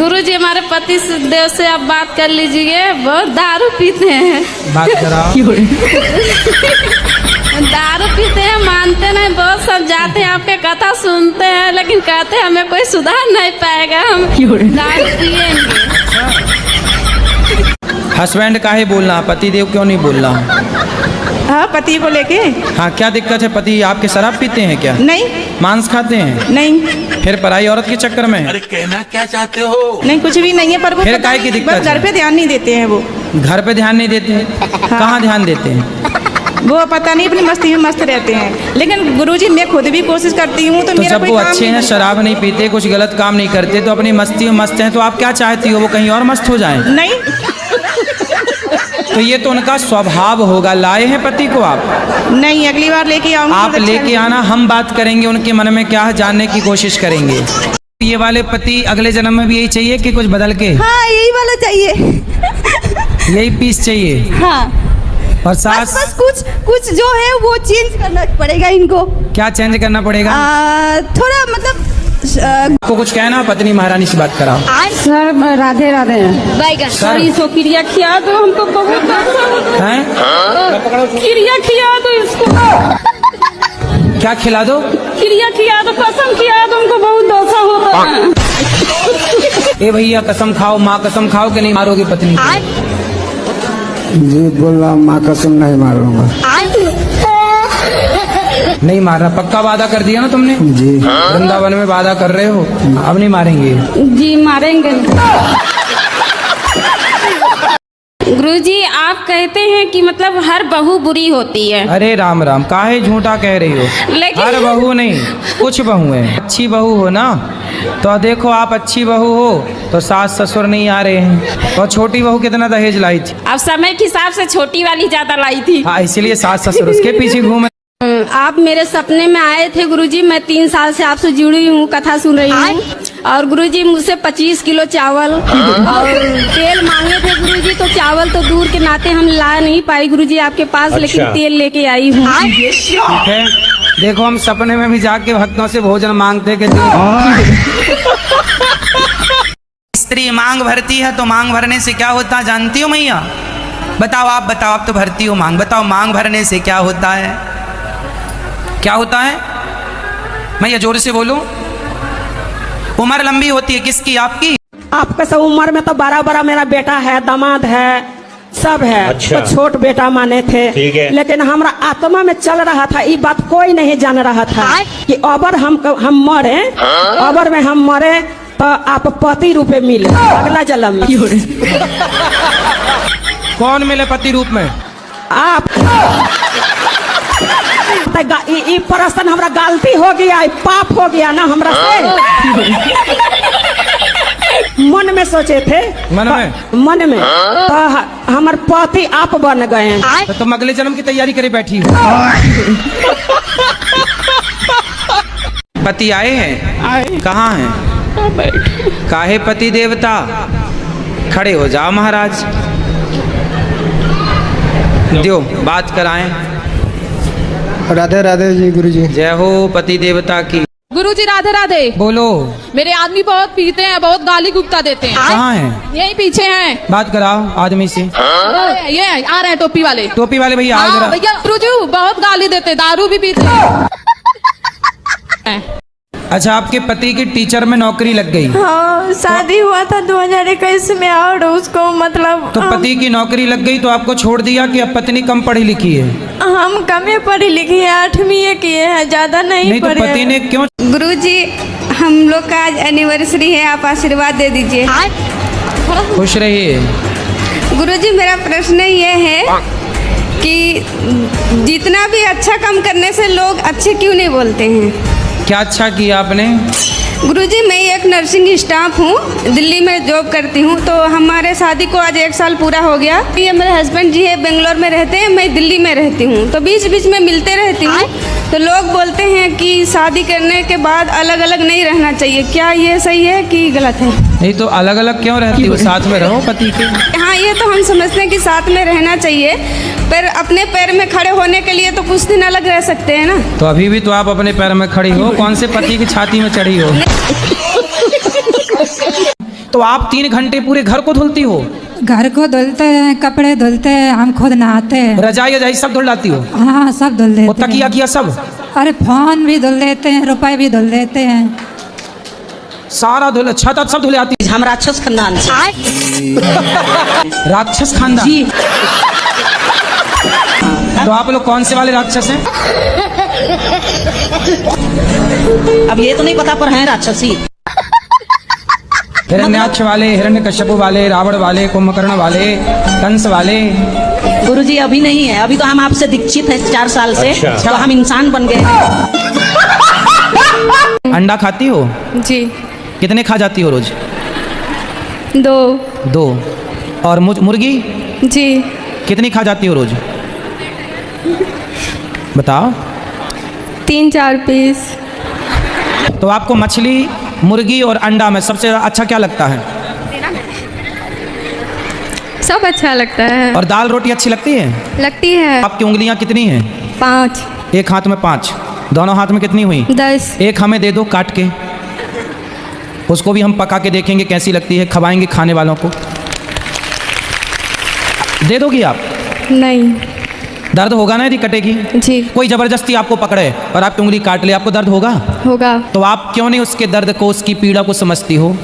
गुरुजी हमारे पति देव से आप बात कर लीजिए, बहुत दारू पीते हैं। बात कराओ। दारू पीते हैं, मानते नहीं, बहुत समझाते हैं, आपके कथा सुनते हैं, लेकिन कहते हैं हमें कोई सुधार नहीं पाएगा, हम दारू पिएंगे। हस्बैंड काहे बोलना, पति देव क्यों नहीं बोलना? हाँ, पति को लेके। हाँ, क्या दिक्कत है? पति आपके शराब पीते हैं क्या? नहीं। मांस खाते हैं? नहीं। फिर पराई औरत के चक्कर में? अरे कहना क्या चाहते हो? नहीं, कुछ भी नहीं है, पर वो फिर पता काहे की नहीं, दिक्कत बस घर है? पे ध्यान नहीं देते हैं वो। घर पे ध्यान नहीं देते हैं? कहाँ ध्यान देते हैं? वो पता नहीं, अपनी मस्ती में मस्त रहते हैं। लेकिन गुरुजी मैं खुद भी कोशिश करती हूँ तो मेरा जब कोई वो काम अच्छे हैं, शराब नहीं पीते, कुछ गलत काम नहीं करते, तो अपनी मस्ती में मस्त हैं, तो आप क्या चाहती हो वो कहीं और मस्त हो जाएं? नहीं। तो ये तो उनका स्वभाव होगा। लाए हैं पति को आप? नहीं, अगली बार लेके आऊंगी। आप लेके आना, हम बात करेंगे, उनके मन में क्या है जानने की कोशिश करेंगे। ये वाले पति अगले जन्म में भी यही चाहिए कि कुछ बदल के? हाँ, यही वाला चाहिए। यही पीस चाहिए? हाँ। और सास? बस कुछ जो है वो चेंज करना पड़ेगा इनको। क्या चेंज करना पड़ेगा? थोड़ा मतलब आपको कुछ कहना? पत्नी महारानी से बात कराओ। सर राधे राधे। सर इसको क्रिया किया तो हमको बहुत हैं? क्रिया किया तो इसको क्या खिला दो? क्रिया किया तो कसम किया तो हमको बहुत धोखा होता है। ए भैया, कसम खाओ, माँ कसम खाओ कि नहीं मारोगे पत्नी को? जी बोल रहा हूँ, माँ कसम नहीं मारूंगा। नहीं मारना, पक्का वादा कर दिया ना तुमने? जी। वृंदावन में वादा कर रहे हो, अब नहीं मारेंगे? जी मारेंगे। गुरुजी आप कहते हैं कि मतलब हर बहू बुरी होती है। अरे राम राम, काहे झूठा कह रही हो? लेकिन हर बहू नहीं, कुछ बहू है। अच्छी बहू हो ना, तो देखो आप अच्छी बहू हो तो सास ससुर नहीं आ रहे हैं। और छोटी बहू कितना दहेज लाई थी? अब समय के हिसाब से छोटी वाली ज्यादा लाई थी। हाँ, इसलिए सास ससुर उसके पीछे घूमे। आप मेरे सपने में आए थे गुरुजी, मैं 3 साल से आपसे जुड़ी हूँ, कथा सुन रही हूँ। और गुरुजी मुझसे 25 किलो चावल और तेल मांगे थे गुरुजी, तो चावल तो दूर के नाते हम ला नहीं पाई गुरुजी आपके पास। अच्छा। लेकिन तेल लेके आई हूँ। ठीक है, देखो हम सपने में भी जाके भक्तों से भोजन मांगते कि स्त्री मांग भरती है, तो मांग भरने से क्या होता है जानती हो मैया? बताओ, आप बताओ, आप तो भरती हो मांग, बताओ मांग भरने से क्या होता है? क्या होता है मैया? जोर से बोलो। उम्र लंबी होती है किसकी? आपकी? आपका सब उम्र में तो बड़ा बड़ा मेरा बेटा है, दामाद है, सब है। अच्छा। तो छोट बेटा माने थे। ठीक है। लेकिन हमारा आत्मा में चल रहा था, ये बात कोई नहीं जान रहा था कि अबर हम मरे, अबर में हम मरे तो आप पति रूपे मिले अगला जन्म में। कौन मिले पति रूप में? आप ये प्रश्न हमरा गलती हो गया, पाप हो गया ना हमरा से। मन में सोचे थे, मन में तो हमारे पति आप बन गए हैं। तो तुम अगले जन्म की तैयारी करे बैठी हो। पति आए हैं? कहाँ हैं? काहे पति देवता? खड़े हो जाओ महाराज, दियो बात कराएं। राधे राधे जी गुरुजी। जय हो पति देवता की। गुरुजी राधे राधे। बोलो। मेरे आदमी बहुत पीते हैं, बहुत गाली गुप्ता देते हैं। कहाँ हैं? यही पीछे हैं। बात कराओ आदमी से। ये आ रहे हैं टोपी वाले। टोपी वाले भैया आओ हाँ जरा। भैया, गुरुजी बहुत गाली देते, दारू भी पीते हैं। अच्छा, आपके पति की टीचर में नौकरी लग गई? हाँ, शादी हुआ था 2021 में और उसको मतलब तो पति की नौकरी लग गई तो आपको छोड़ दिया कि अब पत्नी कम पढ़ी लिखी है? हम कम पढ़ी लिखी है, 8वीं किए हैं, ज्यादा नहीं तो पति ने क्यों? गुरुजी हम लोग का आज एनिवर्सरी है, आप आशीर्वाद दे दीजिए। खुश रहिए। गुरुजी मेरा प्रश्न ये है कि जितना भी अच्छा काम करने से लोग अच्छे क्यों नहीं बोलते हैं? क्या अच्छा किया आपने? गुरुजी मैं एक नर्सिंग स्टाफ हूँ, दिल्ली में जॉब करती हूँ। तो हमारे शादी को आज 1 साल पूरा हो गया। ये मेरे हस्बैंड जी है, बेंगलोर में रहते हैं, मैं दिल्ली में रहती हूँ। तो बीच बीच में मिलते रहती हूँ। तो लोग बोलते हैं कि शादी करने के बाद अलग अलग नहीं रहना चाहिए, क्या ये सही है कि गलत है? नहीं तो अलग अलग क्यों रहती हो? साथ में रहो पति के। हाँ, ये तो हम समझते हैं कि साथ में रहना चाहिए, पर अपने पैर में खड़े होने के लिए तो कुछ दिन अलग रह सकते हैं ना। तो अभी भी तो आप अपने पैर में खड़ी हो, कौन से पति की छाती में चढ़ी हो? तो आप 3 घंटे पूरे घर को धुलती हो? घर को धुलते हैं, कपड़े धुलते हैं, हम खुद नहाते हैं। रजाई रजाई सब धुल लाती हो? हाँ सब धुल वो देते तकिया हैं। किया सब? अरे फोन भी धुल देते हैं, रुपए भी धुल देते हैं। सारा धुल, छत सब धुले आती? हम राक्षस खानदान से। राक्षस खानदान? जी। तो आप लोग कौन से वाले राक्षस हैं? अब ये तो नहीं पता पर हैं राक्षसी। हिरण्याक्ष वाले, हिरण्यकश्यप वाले, रावण वाले, कुंभकर्ण वाले, कंस वाले? गुरुजी अभी नहीं है, अभी तो हम आपसे दीक्षित हैं 4 साल से। तो हम इंसान बन गए हैं। अंडा खाती हो? जी। कितने खा जाती हो रोज? 2। 2। और मुर्गी जी। कितनी खा जाती हो रोज? बताओ। 3-4 पीस। तो आपको मछली, मुर्गी और अंडा में सबसे अच्छा क्या लगता है? सब अच्छा लगता है। और दाल रोटी अच्छी लगती है? लगती है। आपकी उंगलियां कितनी हैं? 5। एक हाथ में 5, दोनों हाथ में कितनी हुई? 10। एक हमें दे दो काट के, उसको भी हम पका के देखेंगे कैसी लगती है, खवाएंगे खाने वालों को। दे दोगी आप? नहीं। दर्द होगा ना यदि कटेगी? जी। कोई जबरदस्ती आपको पकड़े और आपकी उंगली काट ले, आपको दर्द होगा? होगा। तो आप क्यों नहीं उसके दर्द को, उसकी पीड़ा को समझती हो?